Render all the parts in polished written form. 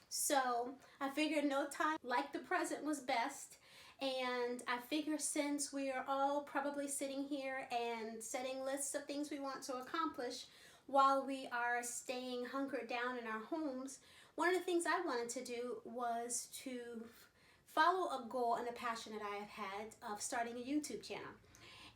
So I figured no time like the present was best. And I figure since we are all probably sitting here and setting lists of things we want to accomplish while we are staying hunkered down in our homes, one of the things I wanted to do was to follow a goal and a passion that I have had of starting a YouTube channel.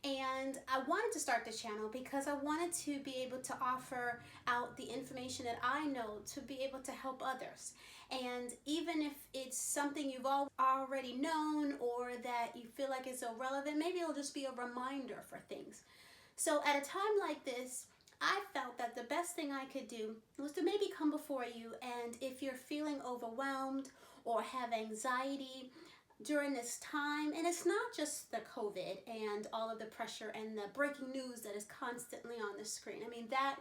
And I wanted to start the channel because I wanted to be able to offer out the information that I know to be able to help others. And even if it's something you've already known or that you feel like it's irrelevant, maybe it'll just be a reminder for things. So at a time like this, I felt that the best thing I could do was to maybe come before you, and if you're feeling overwhelmed or have anxiety during this time, and it's not just the COVID and all of the pressure and the breaking news that is constantly on the screen. I mean, that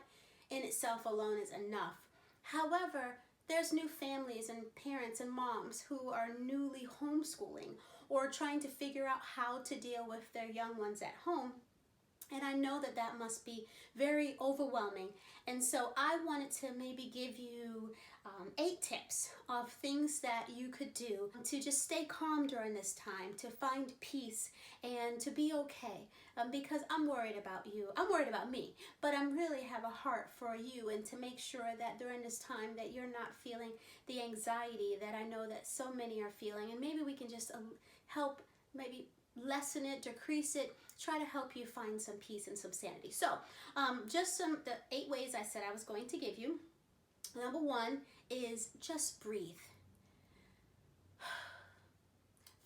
in itself alone is enough. However, there's new families and parents and moms who are newly homeschooling or trying to figure out how to deal with their young ones at home. And I know that that must be very overwhelming. And so I wanted to maybe give you 8 tips of things that you could do to just stay calm during this time, to find peace and to be okay. Because I'm worried about you. I'm worried about me, but I really have a heart for you, and to make sure that during this time that you're not feeling the anxiety that I know that so many are feeling. And maybe we can just help maybe lessen it, decrease it, try to help you find some peace and some sanity. So just the 8 ways I said I was going to give you. Number 1 is just breathe.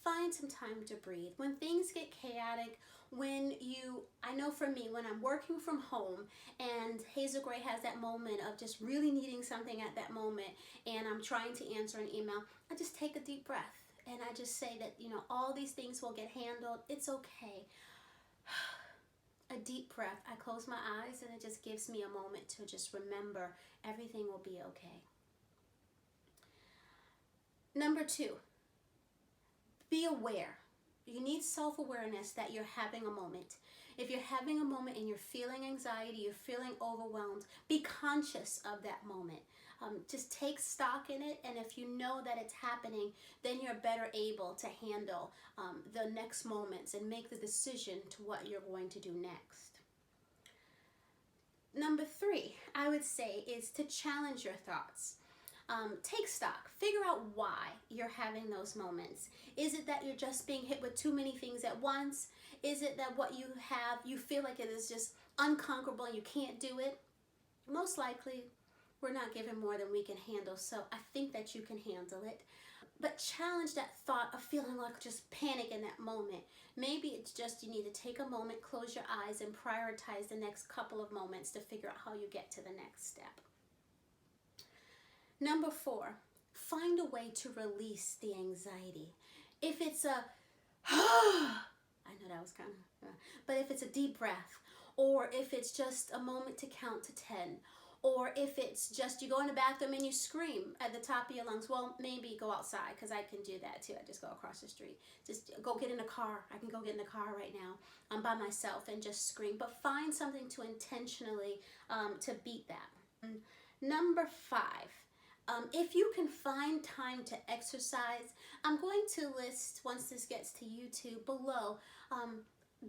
Find some time to breathe. When things get chaotic, I know for me, when I'm working from home and Hazel Gray has that moment of just really needing something at that moment and I'm trying to answer an email, I just take a deep breath. And I just say that, all these things will get handled. It's okay. A deep breath. I close my eyes and it just gives me a moment to just remember everything will be okay. Number 2, be aware. You need self-awareness that you're having a moment. If you're having a moment and you're feeling anxiety, you're feeling overwhelmed, be conscious of that moment. Just take stock in it, and if you know that it's happening, then you're better able to handle the next moments and make the decision to what you're going to do next. Number 3, I would say, is to challenge your thoughts. Take stock. Figure out why you're having those moments. Is it that you're just being hit with too many things at once? Is it that what you have, you feel like it is just unconquerable and you can't do it? Most likely, we're not given more than we can handle, so I think that you can handle it. But challenge that thought of feeling like just panic in that moment. Maybe it's just you need to take a moment, close your eyes, and prioritize the next couple of moments to figure out how you get to the next step. Number 4, find a way to release the anxiety. If it's a, I know that was kind of, but if it's a deep breath, or if it's just a moment to count to 10, or if it's just you go in the bathroom and you scream at the top of your lungs, well, maybe go outside, because I can do that too. I just go across the street. Just go get in a car. I can go get in the car right now. I'm by myself and just scream. But find something to intentionally to beat that. Number 5. If you can find time to exercise, I'm going to list, once this gets to YouTube, below.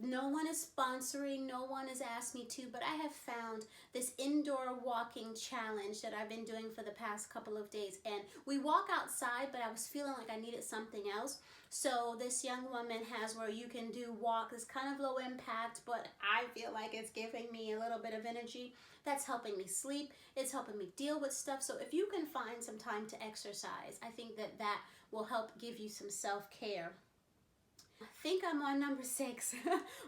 No one is sponsoring, no one has asked me to, but I have found this indoor walking challenge that I've been doing for the past couple of days. And we walk outside, but I was feeling like I needed something else. So this young woman has where you can do walk. It's kind of low impact, but I feel like it's giving me a little bit of energy. That's helping me sleep. It's helping me deal with stuff. So if you can find some time to exercise, I think that that will help give you some self-care. I think I'm on number 6,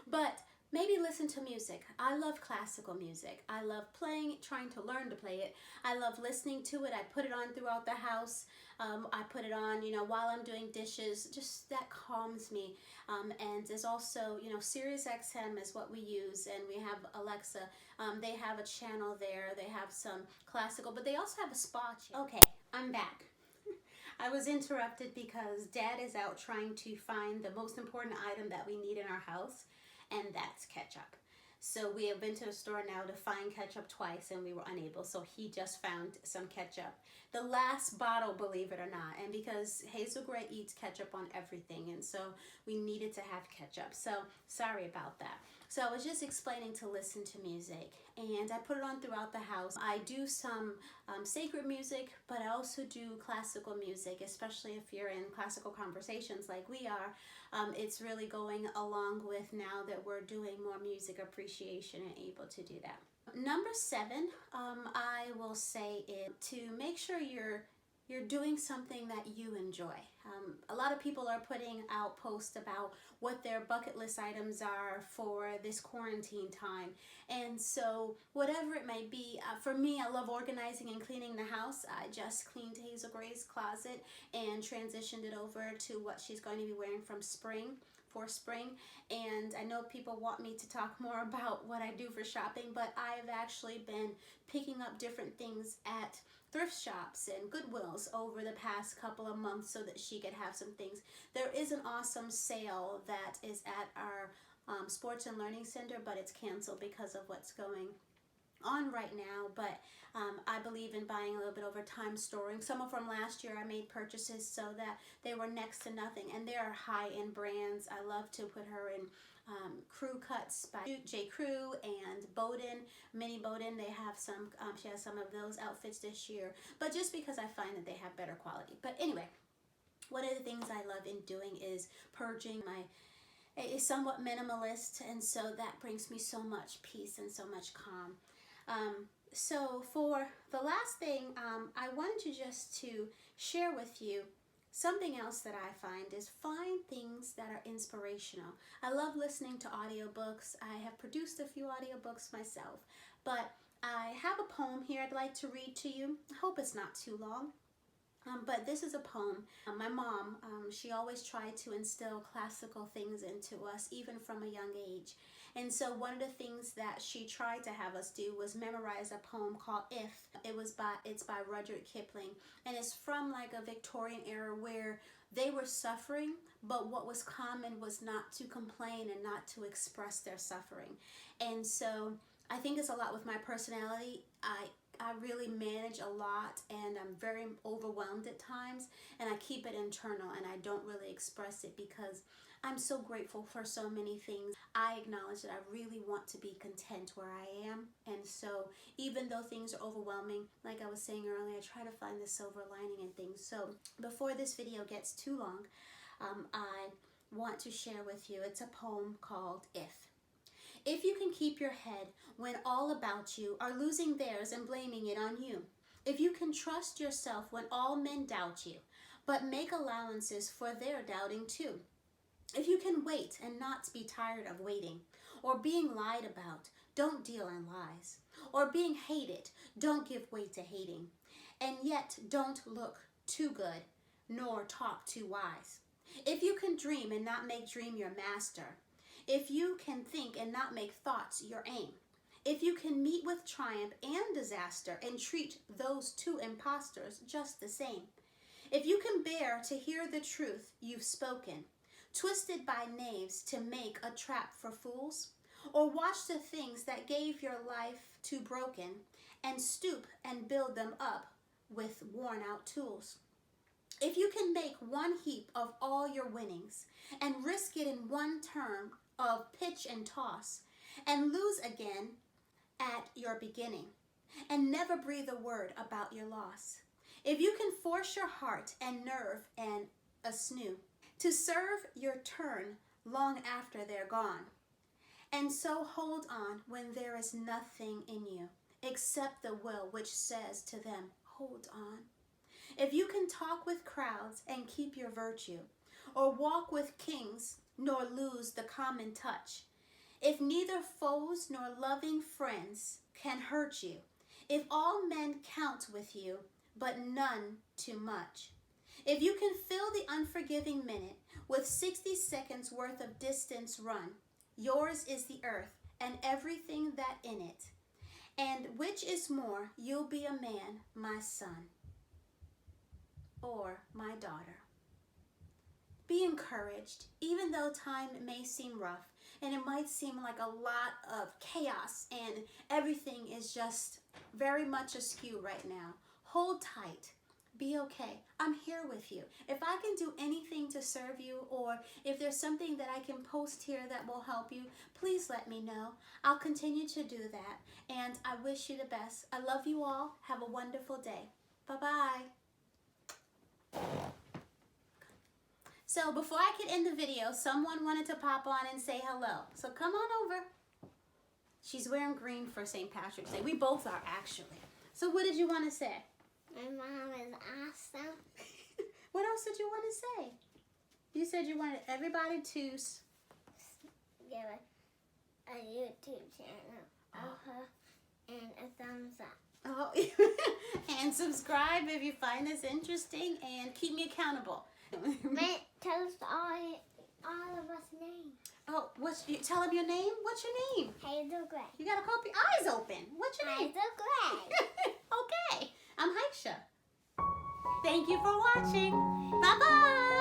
but maybe listen to music. I love classical music. I love playing it, trying to learn to play it. I love listening to it. I put it on throughout the house. I put it on, while I'm doing dishes. Just that calms me. And there's also, Sirius XM is what we use, and we have Alexa. They have a channel there. They have some classical, but they also have a spa channel. Okay, I'm back. I was interrupted because Dad is out trying to find the most important item that we need in our house, and that's ketchup. So we have been to the store now to find ketchup twice and we were unable. So he just found some ketchup. The last bottle, believe it or not. And because Hazel Gray eats ketchup on everything, and so we needed to have ketchup. So sorry about that. So I was just explaining to listen to music, and I put it on throughout the house. I do some sacred music, but I also do classical music, especially if you're in classical conversations like we are. It's really going along with now that we're doing more music appreciation and able to do that. Number 7, I will say, is to make sure you're doing something that you enjoy. A lot of people are putting out posts about what their bucket list items are for this quarantine time. And so whatever it may be, for me, I love organizing and cleaning the house. I just cleaned Hazel Gray's closet and transitioned it over to what she's going to be wearing for spring. And I know people want me to talk more about what I do for shopping, but I've actually been picking up different things at thrift shops and Goodwills over the past couple of months so that she could have some things. There is an awesome sale that is at our sports and learning center, but it's canceled because of what's going on right now. But I believe in buying a little bit over time, storing. Some of from last year I made purchases so that they were next to nothing, and they are high-end brands. I love to put her in Crew Cuts by J. Crew and Bowden, Mini Bowden. They have some, she has some of those outfits this year, but just because I find that they have better quality. But anyway, one of the things I love in doing is purging. Is somewhat minimalist, and so that brings me so much peace and so much calm. So for the last thing, I wanted just to share with you something else that I find things that are inspirational. I love listening to audiobooks. I have produced a few audiobooks myself, but I have a poem here I'd like to read to you. I hope it's not too long. But this is a poem. My mom, she always tried to instill classical things into us, even from a young age. And so one of the things that she tried to have us do was memorize a poem called If. It's by Rudyard Kipling. And it's from like a Victorian era where they were suffering, but what was common was not to complain and not to express their suffering. And so I think it's a lot with my personality. I really manage a lot, and I'm very overwhelmed at times, and I keep it internal and I don't really express it because I'm so grateful for so many things. I acknowledge that I really want to be content where I am, and so even though things are overwhelming, like I was saying earlier, I try to find the silver lining in things. So before this video gets too long, I want to share with you, it's a poem called If. If you can keep your head when all about you are losing theirs and blaming it on you. If you can trust yourself when all men doubt you, but make allowances for their doubting too. If you can wait and not be tired of waiting, or being lied about, don't deal in lies. Or being hated, don't give way to hating. And yet don't look too good, nor talk too wise. If you can dream and not make dream your master. If you can think and not make thoughts your aim. If you can meet with triumph and disaster and treat those two impostors just the same. If you can bear to hear the truth you've spoken, twisted by knaves to make a trap for fools, or watch the things that gave your life to broken and stoop and build them up with worn out tools. If you can make one heap of all your winnings and risk it in one term of pitch and toss, and lose again at your beginning, and never breathe a word about your loss. If you can force your heart and nerve and a snoo to serve your turn long after they're gone, and so hold on when there is nothing in you except the will which says to them, hold on. If you can talk with crowds and keep your virtue, or walk with kings nor lose the common touch, if neither foes nor loving friends can hurt you, if all men count with you, but none too much, if you can fill the unforgiving minute with 60 seconds worth of distance run, yours is the earth and everything that in it, and which is more, you'll be a man, my son, or my daughter. Be encouraged, even though time may seem rough, and it might seem like a lot of chaos and everything is just very much askew right now. Hold tight. Be okay. I'm here with you. If I can do anything to serve you, or if there's something that I can post here that will help you, please let me know. I'll continue to do that. And I wish you the best. I love you all. Have a wonderful day. Bye-bye. So before I could end the video, someone wanted to pop on and say hello. So come on over. She's wearing green for St. Patrick's Day. We both are, actually. So what did you want to say? My mom is awesome. What else did you want to say? You said you wanted everybody to give a YouTube channel of her and a thumbs up. Oh, and subscribe if you find this interesting, and keep me accountable. Tell us all of us names. Oh, tell them your name? What's your name? Hazel Gray. You gotta keep your eyes open. What's your name? Hazel Gray. Okay, I'm Haisha. Thank you for watching. Bye-bye.